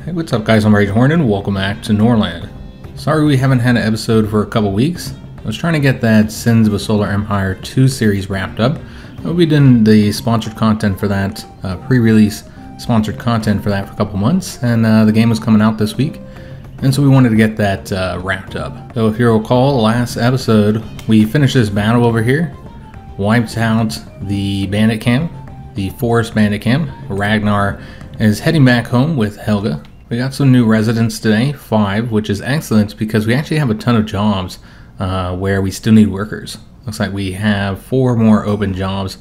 Hey, what's up guys, I'm HiJynx and welcome back to Norland. Sorry we haven't had an episode for a couple weeks. I was trying to get that Sins of a Solar Empire 2 series wrapped up. We did the sponsored content for that, pre-release sponsored content for that for a couple months, and the game was coming out this week, and so we wanted to get that wrapped up. So if you recall, last episode we finished this battle over here, wiped out the bandit camp, the forest bandit camp. Ragnar is heading back home with Helga. We got some new residents today, 5, which is excellent because we actually have a ton of jobs where we still need workers. Looks like we have 4 more open jobs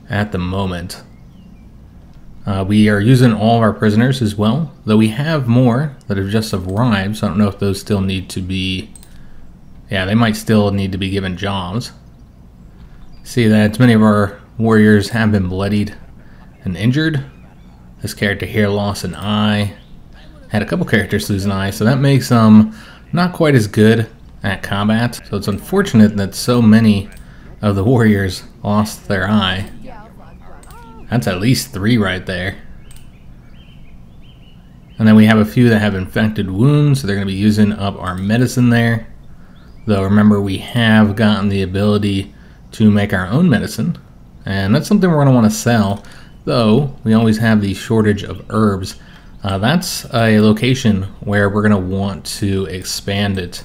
at the moment. We are using all of our prisoners as well, though we have more that have just arrived, so I don't know if those still need to be... Yeah, they might still need to be given jobs. See that many of our warriors have been bloodied and injured. This character here lost an eye. Had a couple characters lose an eye, so that makes them not quite as good at combat. So it's unfortunate that so many of the warriors lost their eye. That's at least 3 right there. And then we have a few that have infected wounds, so they're going to be using up our medicine there. Though remember, we have gotten the ability to make our own medicine, and that's something we're going to want to sell. Though we always have the shortage of herbs. That's a location where we're going to want to expand it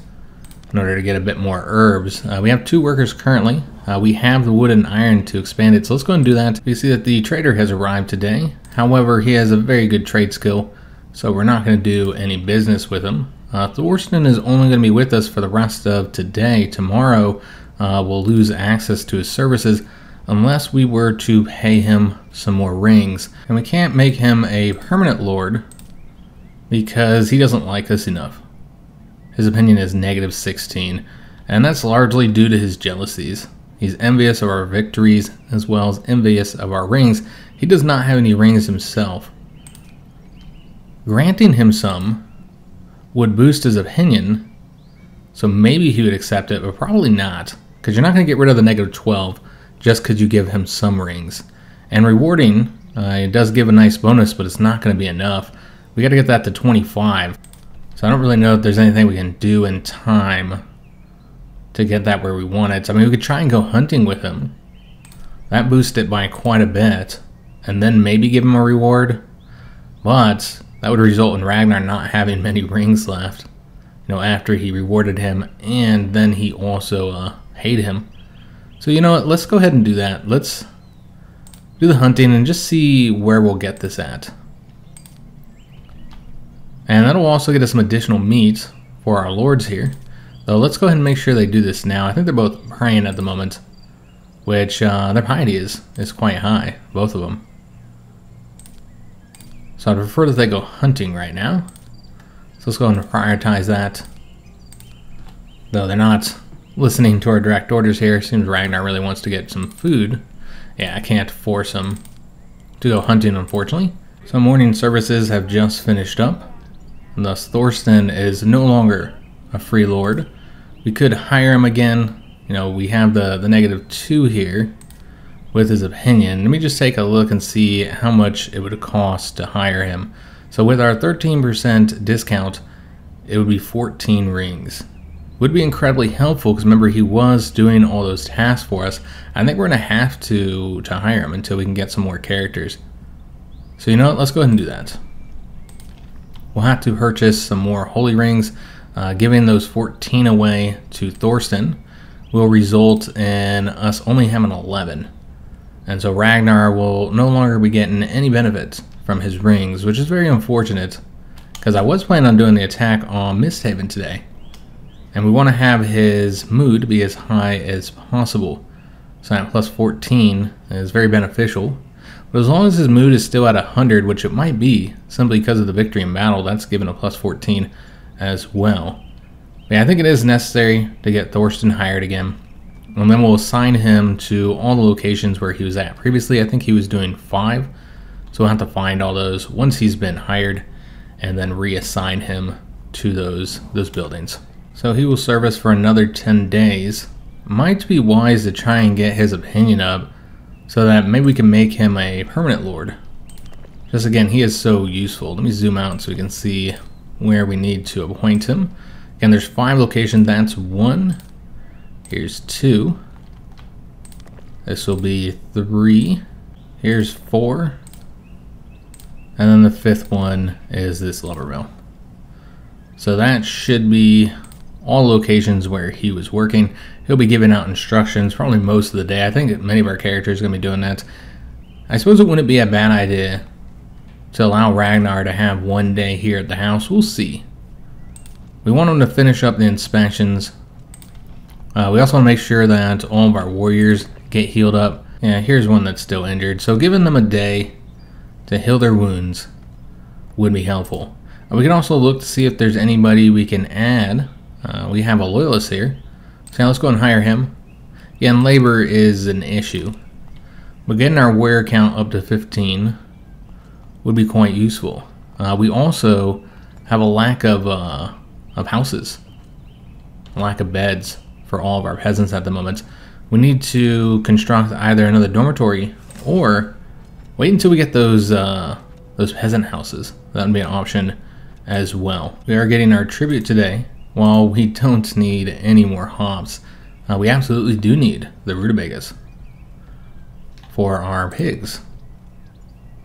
in order to get a bit more herbs. We have 2 workers currently. We have the wood and iron to expand it, so let's go and do that. We see that the trader has arrived today. However, he has a very good trade skill, so we're not going to do any business with him. Thorsten is only going to be with us for the rest of today. Tomorrow, we'll lose access to his services unless we were to pay him some more rings. And we can't make him a permanent lord because he doesn't like us enough. His opinion is -16, and that's largely due to his jealousies. He's envious of our victories as well as envious of our rings. He does not have any rings himself. Granting him some would boost his opinion, so maybe he would accept it, but probably not, because you're not going to get rid of the -12 just because you give him some rings. And rewarding, it does give a nice bonus, but it's not going to be enough. We got to get that to 25. So I don't really know if there's anything we can do in time to get that where we want it. I mean, we could try and go hunting with him. That boosts it by quite a bit. And then maybe give him a reward. But that would result in Ragnar not having many rings left, you know, after he rewarded him and then he also hated him. So you know what, let's go ahead and do that. Let's do the hunting and just see where we'll get this at. And that'll also get us some additional meat for our lords here. Though let's go ahead and make sure they do this now. I think they're both praying at the moment, which their piety is quite high, both of them. So I'd prefer that they go hunting right now. So let's go ahead and prioritize that. Though they're not listening to our direct orders here. Seems Ragnar really wants to get some food. Yeah, I can't force him to go hunting, unfortunately. So morning services have just finished up. And thus Thorsten is no longer a free lord. We could hire him again. You know, we have the -2 here with his opinion. Let me just take a look and see how much it would cost to hire him. So with our 13% discount, it would be 14 rings. Would be incredibly helpful because remember, he was doing all those tasks for us. I think we're going to have to hire him until we can get some more characters. So you know what, let's go ahead and do that. We'll have to purchase some more holy rings. Giving those 14 away to Thorsten will result in us only having 11. And so Ragnar will no longer be getting any benefit from his rings, which is very unfortunate because I was planning on doing the attack on Misthaven today. And we want to have his mood be as high as possible. So that plus 14 is very beneficial. But as long as his mood is still at 100, which it might be, simply because of the victory in battle, that's given a plus 14 as well. But yeah, I think it is necessary to get Thorsten hired again. And then we'll assign him to all the locations where he was at. Previously, I think he was doing 5. So we'll have to find all those once he's been hired and then reassign him to those buildings. So he will serve us for another 10 days. Might be wise to try and get his opinion up so that maybe we can make him a permanent lord. Just again, he is so useful. Let me zoom out so we can see where we need to appoint him. Again, there's 5 locations. That's 1. Here's 2. This will be 3. Here's 4. And then the 5th one is this lumber mill. So that should be all locations where he was working. He'll be giving out instructions probably most of the day. I think many of our characters are going to be doing that. I suppose it wouldn't be a bad idea to allow Ragnar to have 1 day here at the house. We'll see. We want him to finish up the inspections. We also want to make sure that all of our warriors get healed up. Yeah, here's one that's still injured. So giving them a day to heal their wounds would be helpful. We can also look to see if there's anybody we can add. We have a loyalist here. So now let's go and hire him. Again, labor is an issue. But getting our warrior count up to 15 would be quite useful. We also have a lack of houses. A lack of beds for all of our peasants at the moment. We need to construct either another dormitory or wait until we get those peasant houses. That would be an option as well. We are getting our tribute today. While we don't need any more hops, we absolutely do need the rutabagas for our pigs.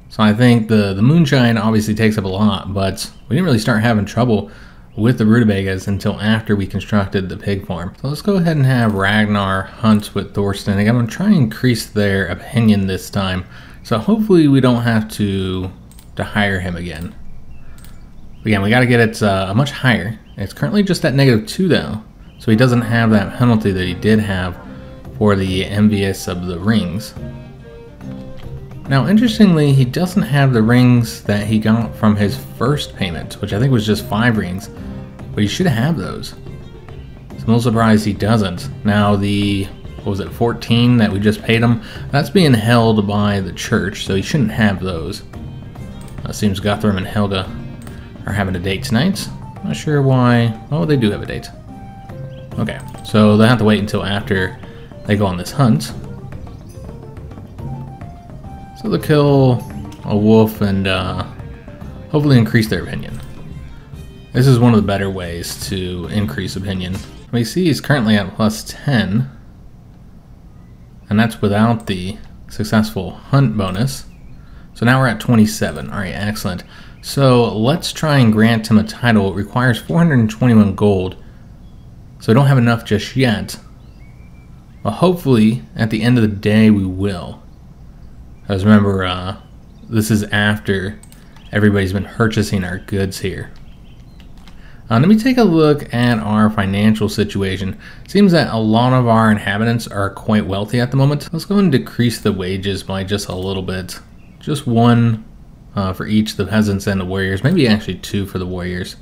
So I think the moonshine obviously takes up a lot, but we didn't really start having trouble with the rutabagas until after we constructed the pig farm. So let's go ahead and have Ragnar hunt with Thorsten. Again, I'm going to try and increase their opinion this time. So hopefully we don't have to hire him again. Again, we got to get it much higher. It's currently just at -2 though, so he doesn't have that penalty that he did have for the envious of the rings. Now, interestingly, he doesn't have the rings that he got from his first payment, which I think was just 5 rings, but he should have those. So I'm a little surprised he doesn't. Now, the, what was it, 14 that we just paid him, that's being held by the church, so he shouldn't have those. Seems Guthrum and Helga are having a date tonight. Not sure why. Oh, they do have a date. Okay, so they'll have to wait until after they go on this hunt. So they'll kill a wolf and hopefully increase their opinion. This is one of the better ways to increase opinion. We see he's currently at +10, and that's without the successful hunt bonus. So now we're at 27. Alright, excellent. So let's try and grant him a title. It requires 421 gold. So we don't have enough just yet. But hopefully at the end of the day we will. Because remember, this is after everybody's been purchasing our goods here. Let me take a look at our financial situation. It seems that a lot of our inhabitants are quite wealthy at the moment. Let's go and decrease the wages by just a little bit. Just 1 for each of the peasants and the warriors. Maybe actually 2 for the warriors.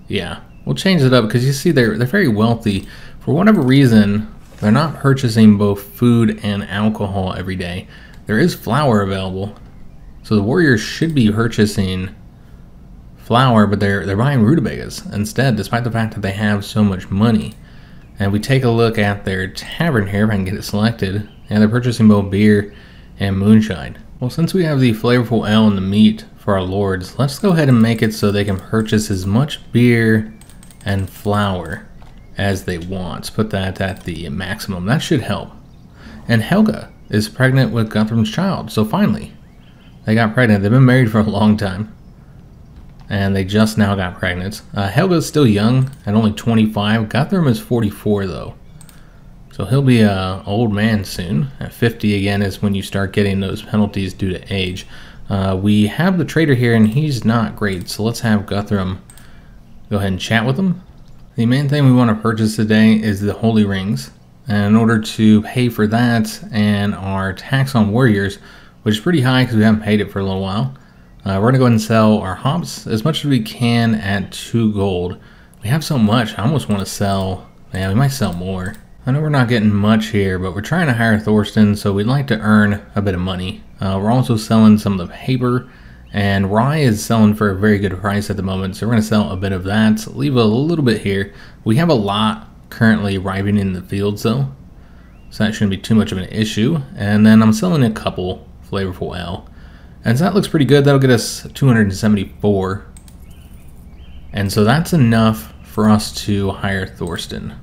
Yeah, we'll change it up because you see they're very wealthy. For whatever reason, they're not purchasing both food and alcohol every day. There is flour available, so the warriors should be purchasing flour, but they're buying rutabagas instead, despite the fact that they have so much money. And we take a look at their tavern here, if I can get it selected, and they're purchasing both beer and moonshine. Well, since we have the flavorful ale and the meat for our lords, let's go ahead and make it so they can purchase as much beer and flour as they want. Put that at the maximum. That should help. And Helga is pregnant with Guthrum's child, so finally they got pregnant. They've been married for a long time, and they just now got pregnant. Helga's still young at only 25. Guthrum is 44 though. So he'll be an old man soon. At 50 again is when you start getting those penalties due to age. We have the trader here and he's not great. So let's have Guthrum go ahead and chat with him. The main thing we want to purchase today is the holy rings. And in order to pay for that and our tax on warriors, which is pretty high because we haven't paid it for a little while, we're going to go ahead and sell our hops as much as we can at 2 gold. We have so much, I almost want to sell, yeah, we might sell more. I know we're not getting much here, but we're trying to hire Thorsten, so we'd like to earn a bit of money. We're also selling some of the paper, and rye is selling for a very good price at the moment, so we're going to sell a bit of that, leave a little bit here. We have a lot currently arriving in the fields though, so that shouldn't be too much of an issue. And then I'm selling a couple flavorful ale. And so that looks pretty good. That'll get us 274. And so that's enough for us to hire Thorsten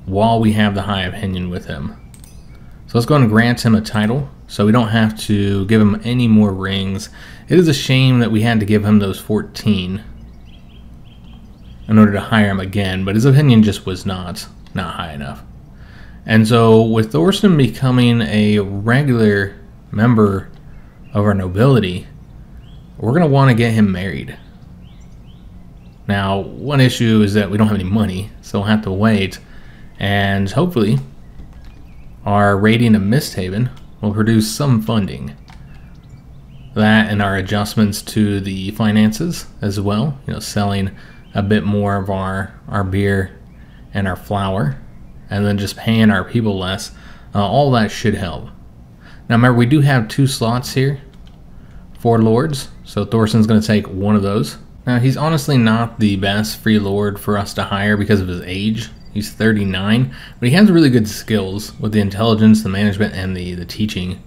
while we have the high opinion with him. So let's go ahead and grant him a title so we don't have to give him any more rings. It is a shame that we had to give him those 14 in order to hire him again, but his opinion just was not high enough. And so with Thorsten becoming a regular member of our nobility, we're going to want to get him married. Now, one issue is that we don't have any money, so we'll have to wait, and hopefully our raiding of Misthaven will produce some funding. That and our adjustments to the finances as well, selling a bit more of our beer and our flour, and then just paying our people less. All that should help. Now remember, we do have 2 slots here for lords, so Thorsten's going to take one of those. Now he's honestly not the best free lord for us to hire because of his age. He's 39, but he has really good skills with the intelligence, the management, and the teaching.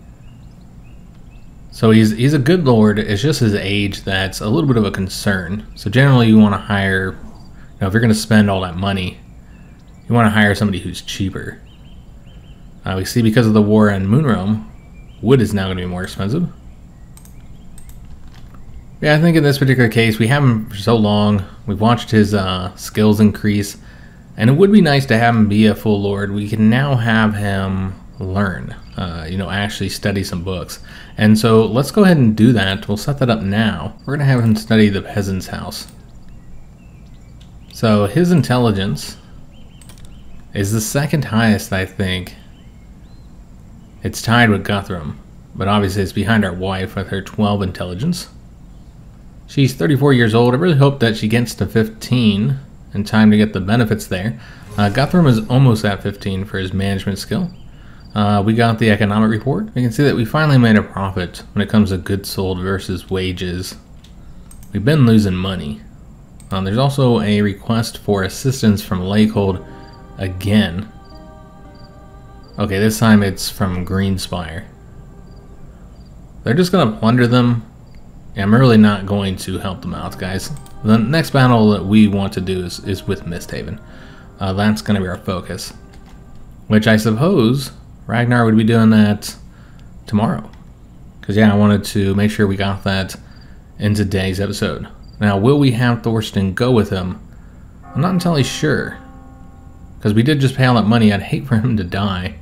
So he's a good lord. It's just his age that's a little bit of a concern. So generally you want to hire, if you're going to spend all that money, you want to hire somebody who's cheaper. We see because of the war in Moonrealm, wood is now going to be more expensive. Yeah, I think in this particular case, we have him for so long. We've watched his skills increase, and it would be nice to have him be a full lord. We can now have him learn, actually study some books. And so let's go ahead and do that. We'll set that up now. We're going to have him study the peasant's house. So his intelligence is the 2nd highest, I think. It's tied with Guthrum, but obviously it's behind our wife with her 12 intelligence. She's 34 years old. I really hope that she gets to 15 in time to get the benefits there. Guthrum is almost at 15 for his management skill. We got the economic report. We can see that we finally made a profit when it comes to goods sold versus wages. We've been losing money. There's also a request for assistance from Lakehold again. Okay, this time it's from Greenspire. They're just going to plunder them. Yeah, I'm really not going to help them out, guys. The next battle that we want to do is with Misthaven. That's going to be our focus. Which I suppose Ragnar would be doing that tomorrow. Because, yeah, I wanted to make sure we got that in today's episode. Now, will we have Thorsten go with him? I'm not entirely sure. Because we did just pay all that money. I'd hate for him to die.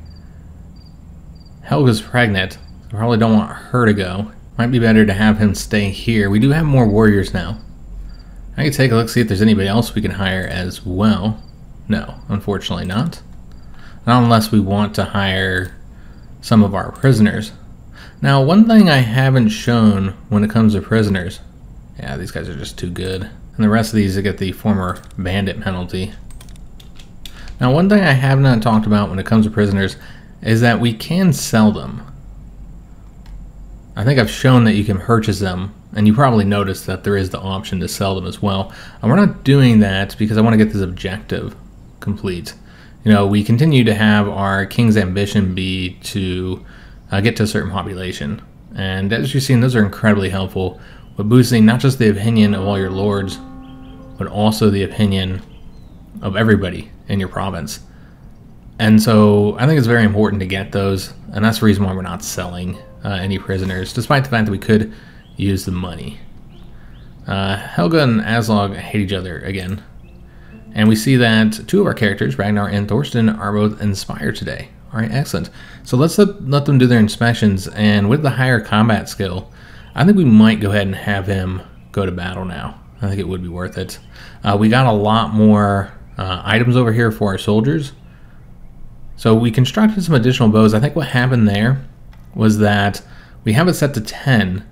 Helga's pregnant. I probably don't want her to go. Might be better to have him stay here. We do have more warriors now. I can take a look, see if there's anybody else we can hire as well. No, unfortunately not. Not unless we want to hire some of our prisoners. Now, one thing I haven't shown when it comes to prisoners. Yeah, these guys are just too good. And the rest of these get the former bandit penalty. Now, one thing I have not talked about when it comes to prisoners is that we can sell them. I think I've shown that you can purchase them, and you probably noticed that there is the option to sell them as well. And we're not doing that because I want to get this objective complete. We continue to have our king's ambition be to get to a certain population. And as you've seen, those are incredibly helpful with boosting not just the opinion of all your lords, but also the opinion of everybody in your province. And so I think it's very important to get those, and that's the reason why we're not selling any prisoners, despite the fact that we could use the money. Helga and Aslaug hate each other again. And we see that 2 of our characters, Ragnar and Thorsten, are both inspired today. Alright, excellent. So let's let them do their inspections, and with the higher combat skill, I think we might go ahead and have him go to battle now. I think it would be worth it. We got a lot more items over here for our soldiers. So we constructed some additional bows. I think what happened there was that we have it set to 10,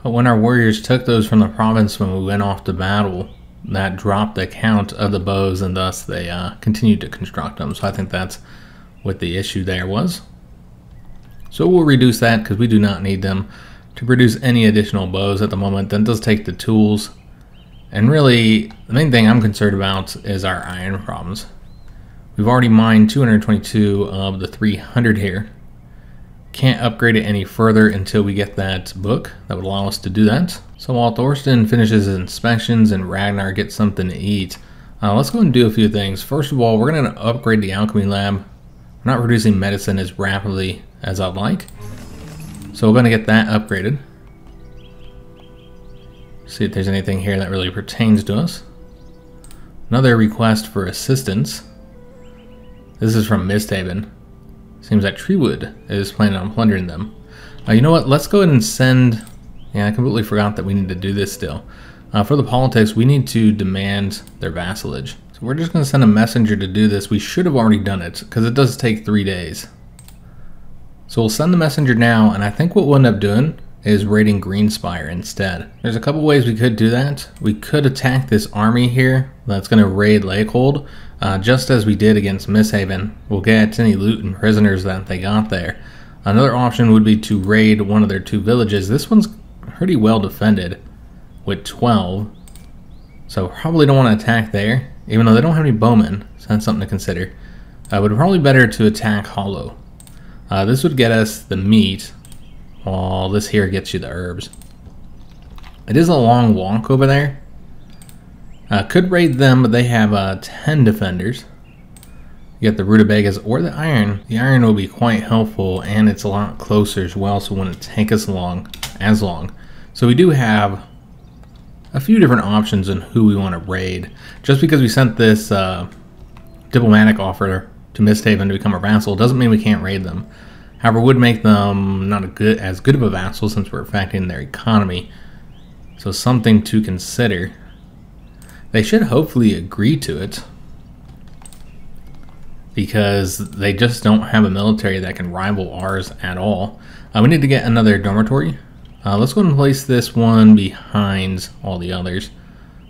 but when our warriors took those from the province when we went off to battle, that dropped the count of the bows, and thus they continued to construct them. So I think that's what the issue there was. So we'll reduce that because we do not need them to produce any additional bows at the moment. That does take the tools, and really the main thing I'm concerned about is our iron problems. We've already mined 222 of the 300 here. Can't upgrade it any further until we get that book that would allow us to do that. So while Thorsten finishes his inspections and Ragnar gets something to eat, let's go and do a few things. First of all, we're going to upgrade the alchemy lab. We're not producing medicine as rapidly as I'd like, so we're going to get that upgraded. See if there's anything here that really pertains to us. Another request for assistance. This is from Misthaven. Seems that Treewood is planning on plundering them. You know what? Let's go ahead and send... Yeah, I completely forgot that we need to do this still. For the politics, we need to demand their vassalage. So we're just going to send a messenger to do this. We should have already done it, because it does take 3 days. So we'll send the messenger now, and I think what we'll end up doing is raiding Greenspire instead. There's a couple ways we could do that. We could attack this army here that's going to raid Lakehold, just as we did against Misthaven. We'll get any loot and prisoners that they got there. Another option would be to raid one of their 2 villages. This one's pretty well defended with 12, so probably don't want to attack there, even though they don't have any bowmen, so that's something to consider. But probably better to attack Hollow. This would get us the meat, while this here gets you the herbs. It is a long walk over there. Could raid them, but they have 10 defenders. You get the rutabagas or the iron. The iron will be quite helpful, and it's a lot closer as well, so it wouldn't take us as long. So we do have a few different options on who we want to raid. Just because we sent this diplomatic offer to Misthaven to become a vassal doesn't mean we can't raid them. However, it would make them not as good of a vassal since we're affecting their economy. So something to consider. They should hopefully agree to it, because they just don't have a military that can rival ours at all. We need to get another dormitory. Let's go and place this one behind all the others,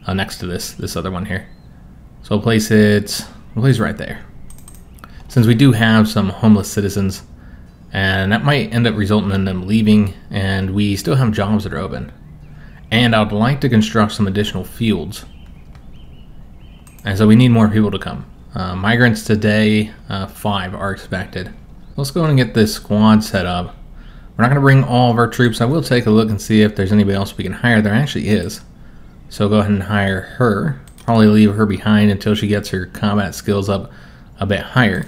next to this other one here. So we'll place it right there. Since we do have some homeless citizens, and that might end up resulting in them leaving, and we still have jobs that are open. And I'd like to construct some additional fields. And so we need more people to come. Migrants today, 5 are expected. Let's go and get this squad set up. We're not going to bring all of our troops. I will take a look and see if there's anybody else we can hire. There actually is. So go ahead and hire her. Probably leave her behind until she gets her combat skills up a bit higher.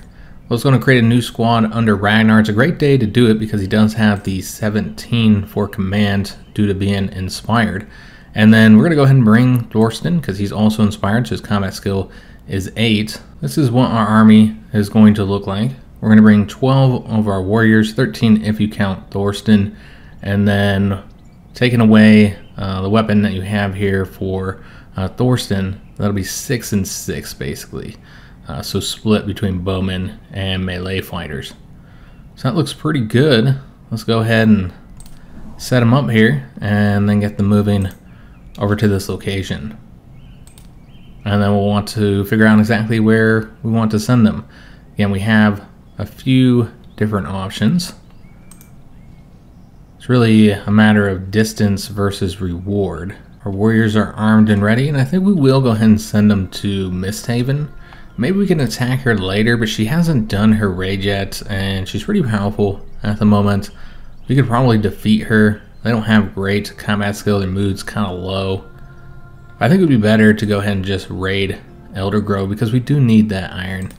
Let's go and create a new squad under Ragnar. It's a great day to do it because he does have the 17 for command due to being inspired. And then we're going to go ahead and bring Thorsten because he's also inspired, so his combat skill is 8. This is what our army is going to look like. We're going to bring 12 of our warriors, 13 if you count Thorsten, and then taking away the weapon that you have here for Thorsten, that'll be 6 and 6 basically. So split between bowmen and melee fighters. So that looks pretty good. Let's go ahead and set them up here and then get them moving over to this location. And then we'll want to figure out exactly where we want to send them. Again, we have a few different options. It's really a matter of distance versus reward. Our warriors are armed and ready, and I think we will go ahead and send them to Misthaven. Maybe we can attack her later, but she hasn't done her raid yet, and she's pretty powerful at the moment. We could probably defeat her. They don't have great combat skill, their mood's kind of low. I think it would be better to go ahead and just raid Eldergrove because we do need that iron.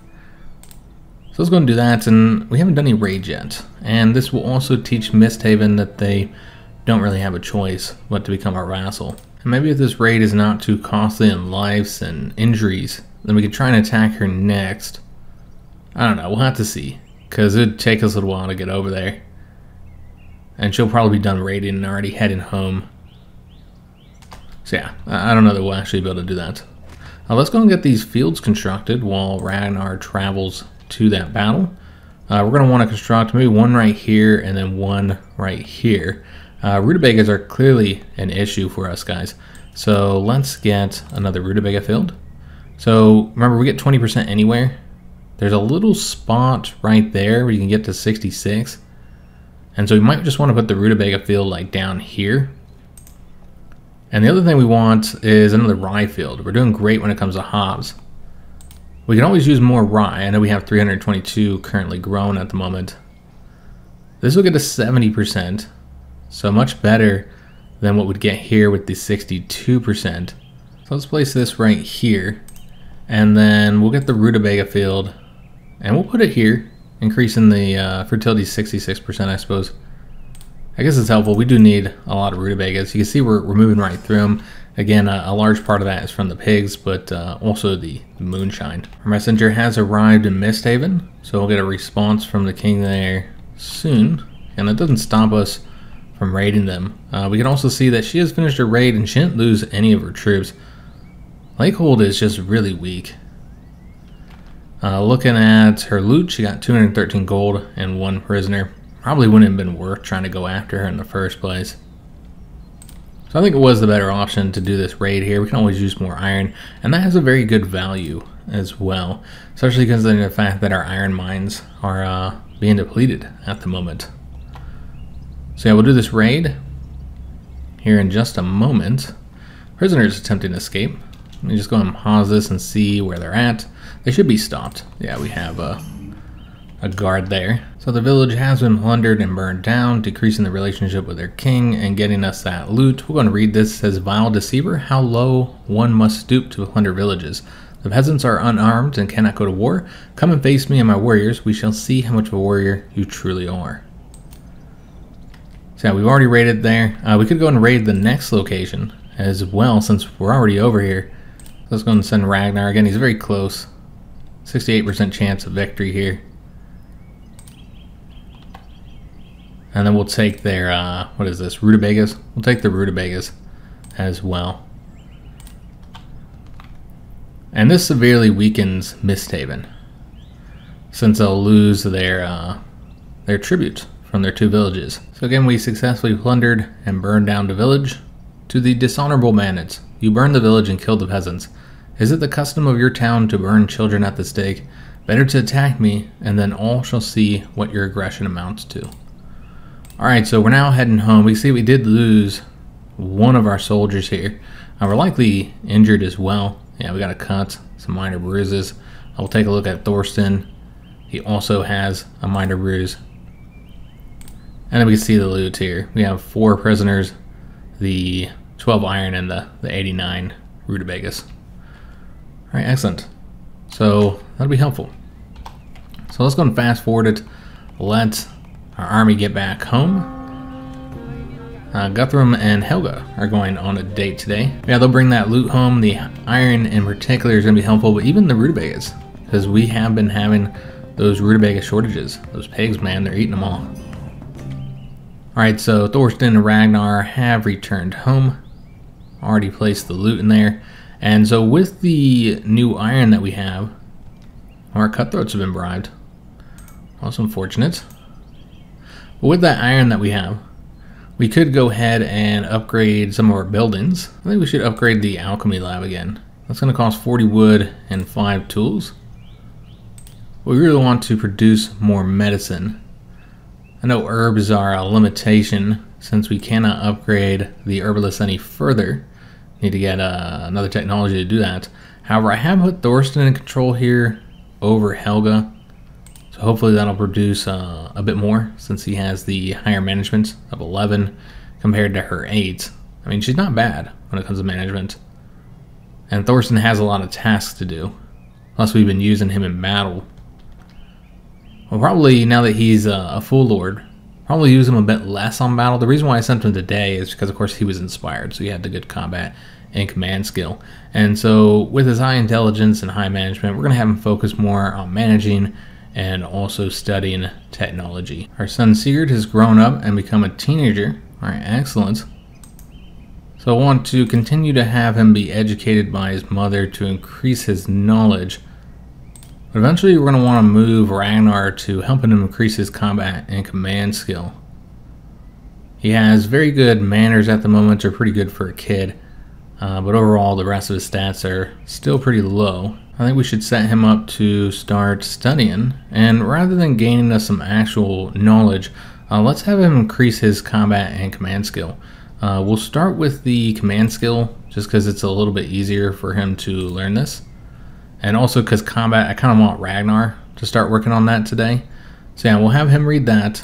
So let's go and do that, and we haven't done any raids yet. And this will also teach Misthaven that they don't really have a choice but to become our vassal. And maybe if this raid is not too costly in lives and injuries, then we could try and attack her next. I don't know, we'll have to see, because it would take us a little while to get over there. And she'll probably be done raiding and already heading home. So yeah, I don't know that we'll actually be able to do that. Let's go and get these fields constructed while Ragnar travels to that battle. We're going to want to construct maybe one right here and then one right here. Rutabagas are clearly an issue for us guys. So let's get another rutabaga field. So remember, we get 20% anywhere. There's a little spot right there where you can get to 66. And so we might just want to put the rutabaga field like down here. And the other thing we want is another rye field. We're doing great when it comes to hops. We can always use more rye. I know we have 322 currently grown at the moment. This will get a 70%, so much better than what we'd get here with the 62%. So let's place this right here, and then we'll get the rutabaga field, and we'll put it here, increasing the fertility 66%, I suppose. I guess it's helpful. We do need a lot of rutabagas. You can see we're moving right through them. Again, a large part of that is from the pigs, but also the moonshine. Our messenger has arrived in Misthaven, so we'll get a response from the king there soon, and that doesn't stop us from raiding them. We can also see that she has finished her raid and she didn't lose any of her troops. Lakehold is just really weak. Looking at her loot, she got 213 gold and 1 prisoner. Probably wouldn't have been worth trying to go after her in the first place. So I think it was the better option to do this raid here. We can always use more iron, and that has a very good value as well, especially considering the fact that our iron mines are being depleted at the moment. So yeah, we'll do this raid here in just a moment. Prisoners attempting to escape. Let me just go and pause this and see where they're at. They should be stopped. Yeah, we have a guard there. So the village has been plundered and burned down, decreasing the relationship with their king and getting us that loot. We're going to read this. It says, "Vile deceiver, how low one must stoop to plunder villages. The peasants are unarmed and cannot go to war. Come and face me and my warriors. We shall see how much of a warrior you truly are." So yeah, we've already raided there. We could go and raid the next location as well since we're already over here. Let's go and send Ragnar. Again, he's very close. 68% chance of victory here. And then we'll take their, what is this, rutabagas? We'll take the rutabagas as well. And this severely weakens Misthaven, since they'll lose their tribute from their 2 villages. So again, we successfully plundered and burned down the village. To the dishonorable bandits, you burned the village and killed the peasants. Is it the custom of your town to burn children at the stake? Better to attack me, and then all shall see what your aggression amounts to. Alright, so we're now heading home. We see we did lose one of our soldiers here. We're likely injured as well. Yeah, we got a cut, some minor bruises. I'll take a look at Thorsten. He also has a minor bruise. And then we can see the loot here. We have 4 prisoners, the 12 iron, and the 89 rutabagas. Alright, excellent. So that'll be helpful. So let's go and fast forward it. Let our army get back home. Guthrum and Helga are going on a date today. Yeah, they'll bring that loot home. The iron in particular is going to be helpful, but even the rutabagas, because we have been having those rutabaga shortages. Those pigs, man, they're eating them all. Alright, so Thorsten and Ragnar have returned home. Already placed the loot in there. And so with the new iron that we have, our cutthroats have been bribed. That's unfortunate. But with that iron that we have, we could go ahead and upgrade some of our buildings. I think we should upgrade the alchemy lab again. That's going to cost 40 wood and 5 tools. We really want to produce more medicine. I know herbs are a limitation since we cannot upgrade the herbalist any further. Need to get another technology to do that. However, I have put Thorsten in control here over Helga. So hopefully that'll produce a bit more since he has the higher management of 11 compared to her 8. I mean, she's not bad when it comes to management. And Thorsten has a lot of tasks to do. Plus we've been using him in battle. Well, probably now that he's a full lord, probably use him a bit less on battle. The reason why I sent him today is because, of course, he was inspired, so he had the good combat and command skill. And so with his high intelligence and high management, we're going to have him focus more on managing and also studying technology. Our son Sigurd has grown up and become a teenager. All right, excellent. So I want to continue to have him be educated by his mother to increase his knowledge. But eventually we're going to want to move Ragnar to helping him increase his combat and command skill. He has very good manners at the moment, are pretty good for a kid. But overall the rest of his stats are still pretty low. I think we should set him up to start studying, and rather than gaining us some actual knowledge, let's have him increase his combat and command skill. We'll start with the command skill just because it's a little bit easier for him to learn this, and also because combat, I kind of want Ragnar to start working on that today. So yeah, we'll have him read that,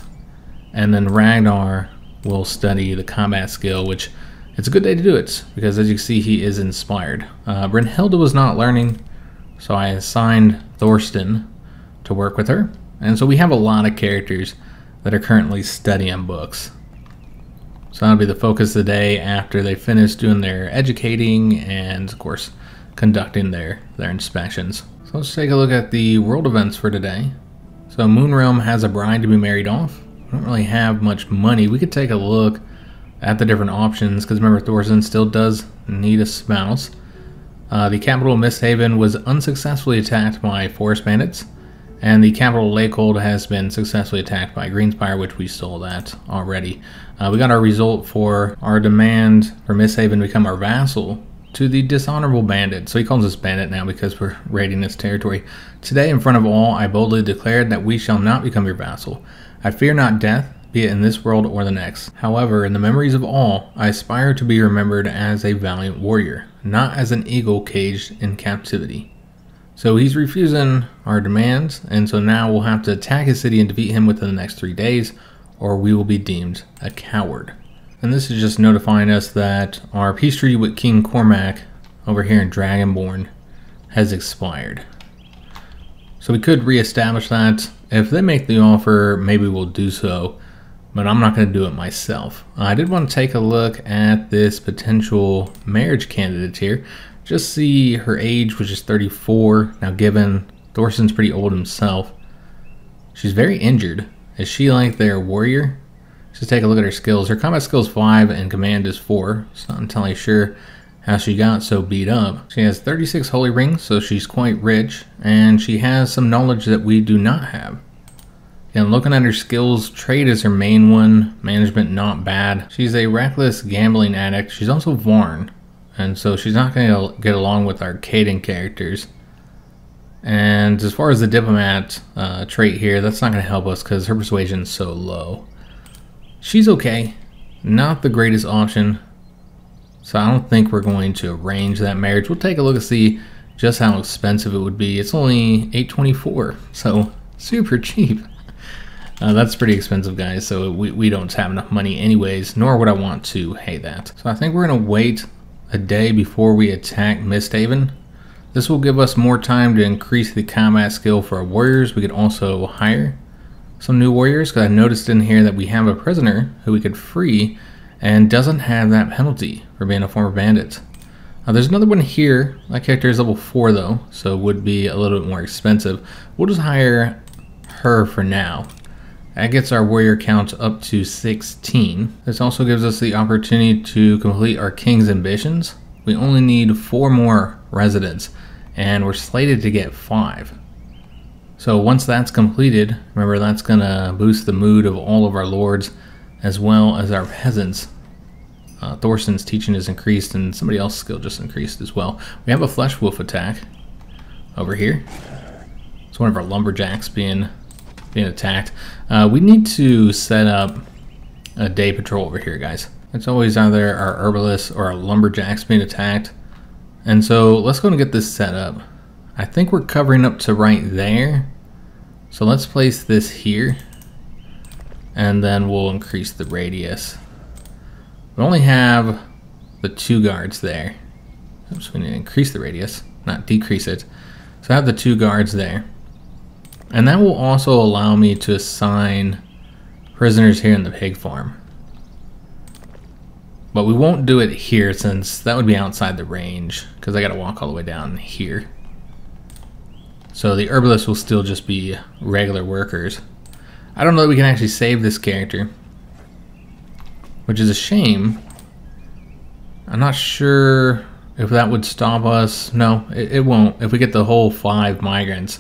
And then Ragnar will study the combat skill, which it's a good day to do it, because as you can see, he is inspired. Brynhilde was not learning, so I assigned Thorsten to work with her. And so we have a lot of characters that are currently studying books. So that'll be the focus of the day after they finish doing their educating and, of course, conducting their inspections. So let's take a look at the world events for today. So Moonrealm has a bride to be married off. We don't really have much money. We could take a look at the different options, because remember, Thorsten still does need a spouse. The capital of Misthaven was unsuccessfully attacked by forest bandits, and the capital Lakehold has been successfully attacked by Greenspire, which we saw that already. We got our result for our demand for Misthaven to become our vassal to the dishonorable bandit. So he calls us bandit now because we're raiding this territory. Today, in front of all, I boldly declared that we shall not become your vassal. I fear not death, be it in this world or the next. However, in the memories of all, I aspire to be remembered as a valiant warrior, not as an eagle caged in captivity. So he's refusing our demands, and so now we'll have to attack his city and defeat him within the next 3 days, or we will be deemed a coward. And this is just notifying us that our peace treaty with King Cormac over here in Dragonborn has expired. So we could reestablish that. If they make the offer, maybe we'll do so, but I'm not going to do it myself. I did want to take a look at this potential marriage candidate here. Just see her age, which is 34. Now given Thorsten's pretty old himself, she's very injured. Is she like their warrior? Let's just take a look at her skills. Her combat skill is 5 and command is 4. So not entirely sure how she got so beat up. She has 36 holy rings, so she's quite rich, and she has some knowledge that we do not have. And looking at her skills, trade is her main one, management not bad. She's a reckless gambling addict. She's also Varn, and so she's not going to get along with our Kaiden characters. And as far as the diplomat trait here, that's not going to help us because her persuasion is so low. She's okay, not the greatest option, so I don't think we're going to arrange that marriage. We'll take a look and see just how expensive it would be. It's only $824, so super cheap. That's pretty expensive, guys, so we don't have enough money anyways, nor would I want to pay that. So I think we're going to wait a day before we attack Misthaven. This will give us more time to increase the combat skill for our warriors. We could also hire some new warriors, because I noticed in here that we have a prisoner who we could free and doesn't have that penalty for being a former bandit. There's another one here. That character is level 4 though, so it would be a little bit more expensive. We'll just hire her for now. That gets our warrior count up to 16. This also gives us the opportunity to complete our king's ambitions. We only need 4 more residents, and we're slated to get 5. So once that's completed, remember that's going to boost the mood of all of our lords as well as our peasants. Thorsten's teaching is increased and somebody else's skill just increased as well. We have a flesh wolf attack over here. It's one of our lumberjacks being attacked. We need to set up a day patrol over here, guys. It's always either our herbalists or our lumberjacks being attacked. And so let's go and get this set up. I think we're covering up to right there. So let's place this here. And then we'll increase the radius. We only have the 2 guards there. Oops, we need to increase the radius, not decrease it. So I have the 2 guards there. And that will also allow me to assign prisoners here in the pig farm. But we won't do it here since that would be outside the range, because I got to walk all the way down here. So the herbalists will still just be regular workers. I don't know that we can actually save this character, which is a shame. I'm not sure if that would stop us. No, it won't. If we get the whole 5 migrants,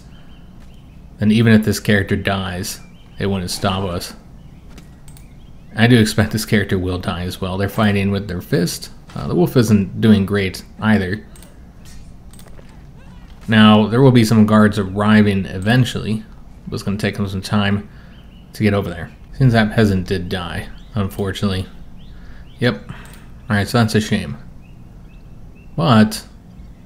then even if this character dies, it wouldn't stop us. I do expect this character will die as well. They're fighting with their fist. The wolf isn't doing great either. Now, there will be some guards arriving eventually. It's going to take them some time to get over there. Seems that peasant did die, unfortunately. Yep. Alright, so that's a shame. But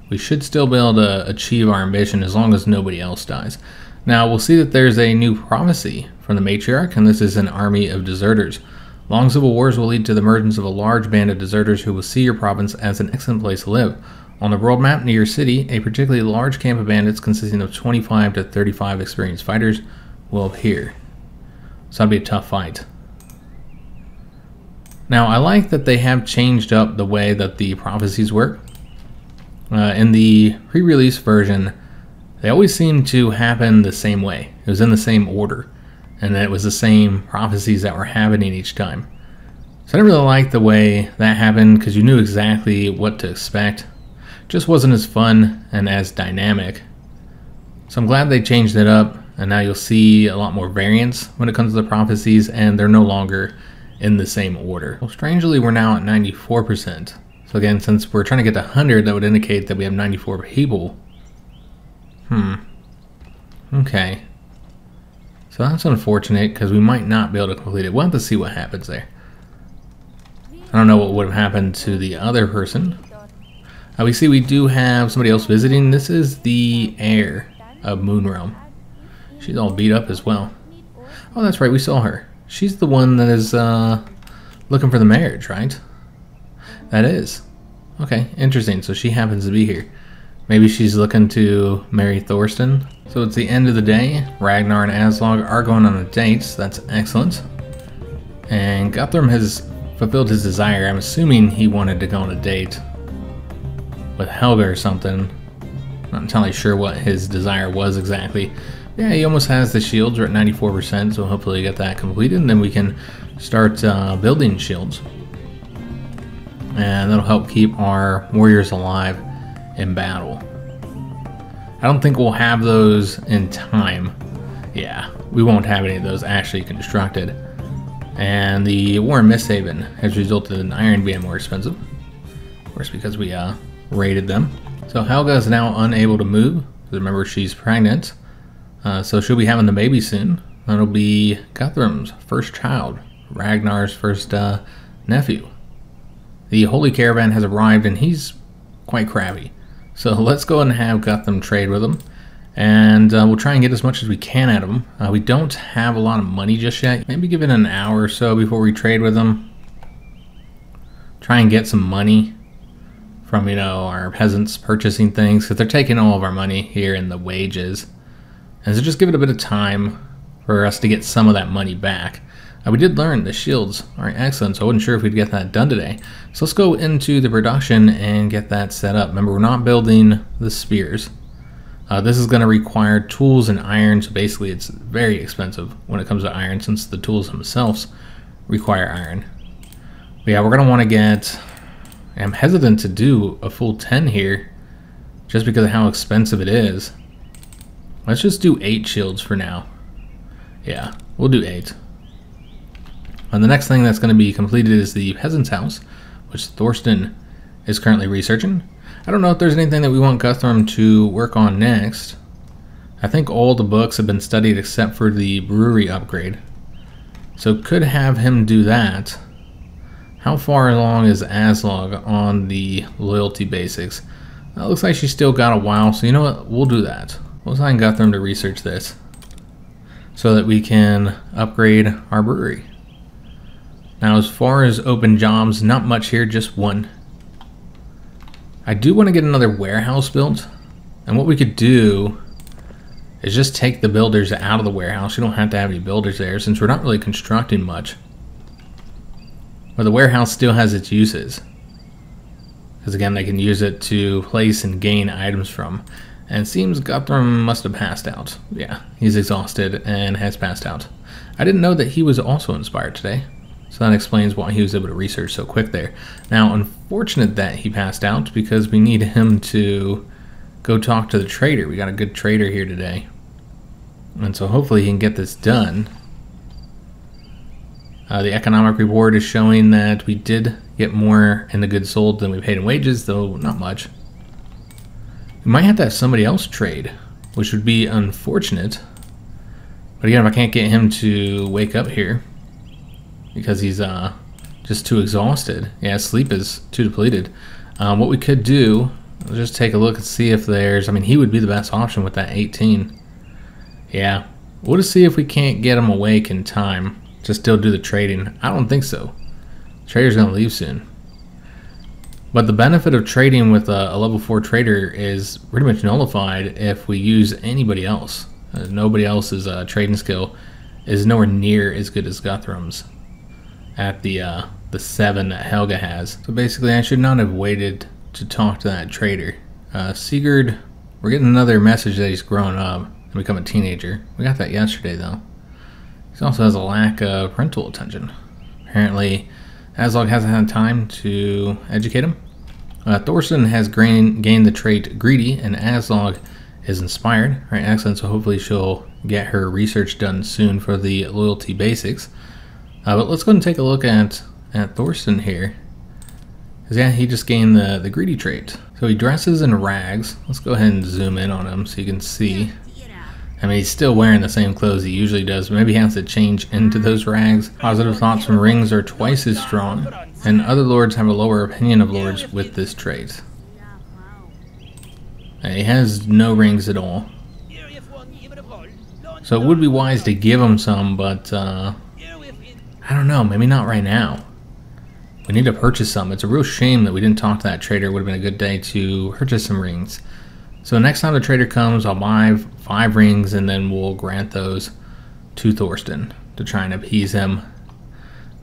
we should still be able to achieve our ambition as long as nobody else dies. Now we'll see that there's a new prophecy from the matriarch, and this is an army of deserters. Long civil wars will lead to the emergence of a large band of deserters who will see your province as an excellent place to live. On the world map near your city, a particularly large camp of bandits consisting of 25 to 35 experienced fighters will appear. So that'll be a tough fight. Now I like that they have changed up the way that the prophecies work. In the pre-release version, they always seemed to happen the same way. It was in the same order, and it was the same prophecies that were happening each time. So I didn't really like the way that happened because you knew exactly what to expect. It just wasn't as fun and as dynamic. So I'm glad they changed it up, and now you'll see a lot more variance when it comes to the prophecies, and they're no longer in the same order. Well, strangely, we're now at 94%. So again, since we're trying to get to 100, that would indicate that we have 94 people. Okay. So that's unfortunate because we might not be able to complete it. We'll have to see what happens there. I don't know what would have happened to the other person. We see we do have somebody else visiting. This is the heir of Moonrealm. She's all beat up as well. Oh, that's right, we saw her. She's the one that is looking for the marriage, right? That is. Okay, interesting. So she happens to be here. Maybe she's looking to marry Thorsten. So it's the end of the day. Ragnar and Aslaug are going on a date. So that's excellent. And Guthrum has fulfilled his desire. I'm assuming he wanted to go on a date with Helga or something. Not entirely sure what his desire was exactly. Yeah, he almost has the shields. We're at 94%, so hopefully get that completed, and then we can start building shields. And that'll help keep our warriors alive in battle. I don't think we'll have those in time. Yeah, we won't have any of those actually constructed. And the war in Misthaven has resulted in iron being more expensive. Of course, because we raided them. So Helga is now unable to move. Remember, she's pregnant. So she'll be having the baby soon. That'll be Guthrum's first child, Ragnar's first nephew. The Holy Caravan has arrived, and he's quite crabby. So let's go ahead and have Guthrum trade with him, and we'll try and get as much as we can out of him. We don't have a lot of money just yet. Maybe give it an hour or so before we trade with him. Try and get some money from, you know, our peasants purchasing things, because they're taking all of our money here in the wages. And so just give it a bit of time for us to get some of that money back. We did learn the shields are excellent, so I wasn't sure if we'd get that done today. So let's go into the production and get that set up. Remember, we're not building the spears. This is going to require tools and iron, so basically it's very expensive when it comes to iron, since the tools themselves require iron. But yeah, we're going to want to get... I'm hesitant to do a full 10 here, just because of how expensive it is. Let's just do 8 shields for now. Yeah, we'll do 8. And the next thing that's going to be completed is the peasant's house, which Thorsten is currently researching. I don't know if there's anything that we want Guthrum to work on next. I think all the books have been studied except for the brewery upgrade. So could have him do that. How far along is Aslaug on the loyalty basics? It looks like she's still got a while, so you know what? We'll do that. We'll assign Guthrum to research this so that we can upgrade our brewery. Now, as far as open jobs, not much here, just one. I do want to get another warehouse built, and what we could do is just take the builders out of the warehouse. You don't have to have any builders there, since we're not really constructing much. But the warehouse still has its uses, because again, they can use it to place and gain items from. And it seems Guthrum must have passed out. Yeah, he's exhausted and has passed out. I didn't know that he was also inspired today. So that explains why he was able to research so quick there. Now, unfortunate that he passed out, because we need him to go talk to the trader. We got a good trader here today. And so hopefully he can get this done. The economic reward is showing that we did get more in the goods sold than we paid in wages, though not much. We might have to have somebody else trade, which would be unfortunate. But again, if I can't get him to wake up here, because he's just too exhausted. Yeah, sleep is too depleted. What we could do, let's just take a look and see if there's... I mean, he would be the best option with that 18. Yeah, we'll just see if we can't get him awake in time to still do the trading. I don't think so. Trader's gonna leave soon. But the benefit of trading with a level 4 trader is pretty much nullified if we use anybody else. Nobody else's trading skill is nowhere near as good as Guthrum's at the 7 that Helga has. So basically I should not have waited to talk to that trader. Sigurd, we're getting another message that he's grown up and become a teenager. We got that yesterday though. He also has a lack of parental attention. Apparently Aslaug hasn't had time to educate him. Thorsten has gained the trait greedy, and Aslaug is inspired. Right, excellent. So hopefully she'll get her research done soon for the loyalty basics. But let's go and take a look at Thorsten here. Because yeah, he just gained the greedy trait. So he dresses in rags. Let's go ahead and zoom in on him so you can see. I mean, he's still wearing the same clothes he usually does. Maybe he has to change into those rags. Positive thoughts from rings are twice as strong, and other lords have a lower opinion of lords with this trait. He has no rings at all. So it would be wise to give him some, but I don't know, maybe not right now. We need to purchase some. It's a real shame that we didn't talk to that trader. It would have been a good day to purchase some rings. So next time the trader comes, I'll buy 5 rings and then we'll grant those to Thorsten to try and appease him,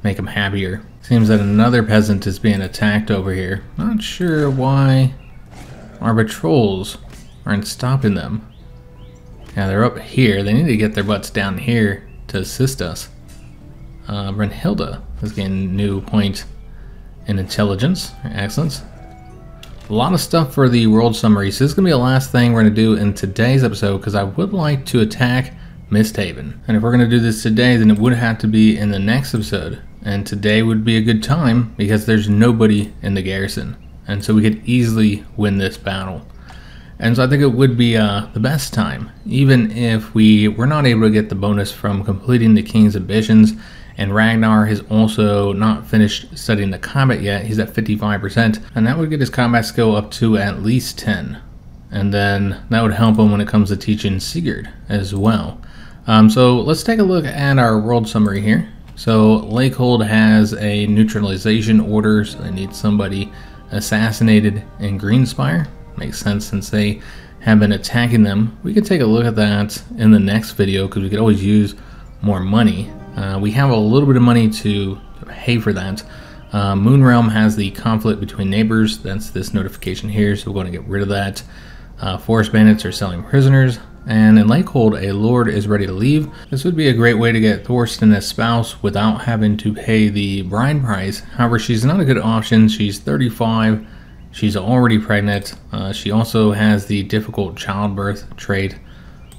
make him happier. Seems that another peasant is being attacked over here. Not sure why our patrols aren't stopping them. Yeah, they're up here. They need to get their butts down here to assist us. Brunhilde has gained a new point in intelligence, or excellence. A lot of stuff for the world summary. So this is going to be the last thing we're going to do in today's episode, because I would like to attack Misthaven. And if we're going to do this today, then it would have to be in the next episode. And today would be a good time because there's nobody in the garrison. And so we could easily win this battle. And so I think it would be the best time, even if we were not able to get the bonus from completing the King's ambitions. And Ragnar has also not finished studying the combat yet. He's at 55%, and that would get his combat skill up to at least 10. And then that would help him when it comes to teaching Sigurd as well. So let's take a look at our world summary here. So Lakehold has a neutralization order, so they need somebody assassinated in Greenspire. Makes sense since they have been attacking them. We could take a look at that in the next video because we could always use more money. We have a little bit of money to pay for that. Moonrealm has the conflict between neighbors. That's this notification here, so we're going to get rid of that. Forest bandits are selling prisoners. And in Lakehold, a lord is ready to leave. This would be a great way to get Thorsten as spouse without having to pay the bride price. However, she's not a good option. She's 35. She's already pregnant. She also has the difficult childbirth trait.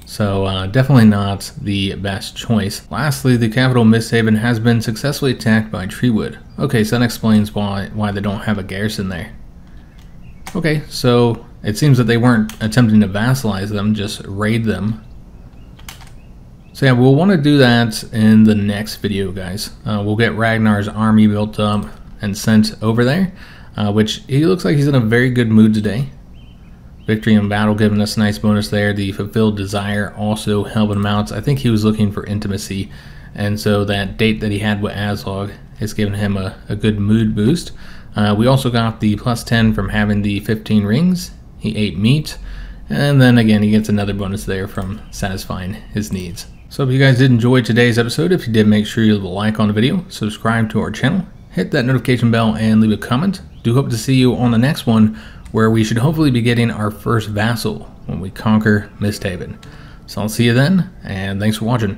So definitely not the best choice. Lastly, the capital Misthaven has been successfully attacked by Treewood. Okay, so that explains why they don't have a garrison there. Okay, so it seems that they weren't attempting to vassalize them, just raid them. So yeah, we'll want to do that in the next video, guys. We'll get Ragnar's army built up and sent over there, which he looks like he's in a very good mood today. Victory in battle giving us a nice bonus there. The fulfilled desire also helping him out. I think he was looking for intimacy, and so that date that he had with Aslaug has given him a good mood boost. We also got the +10 from having the 15 rings. He ate meat, and then again he gets another bonus there from satisfying his needs. So if you guys did enjoy today's episode, if you did, make sure you leave a like on the video, subscribe to our channel, hit that notification bell, and leave a comment. Do hope to see you on the next one, where we should hopefully be getting our first vassal when we conquer Misthaven. So I'll see you then, and thanks for watching.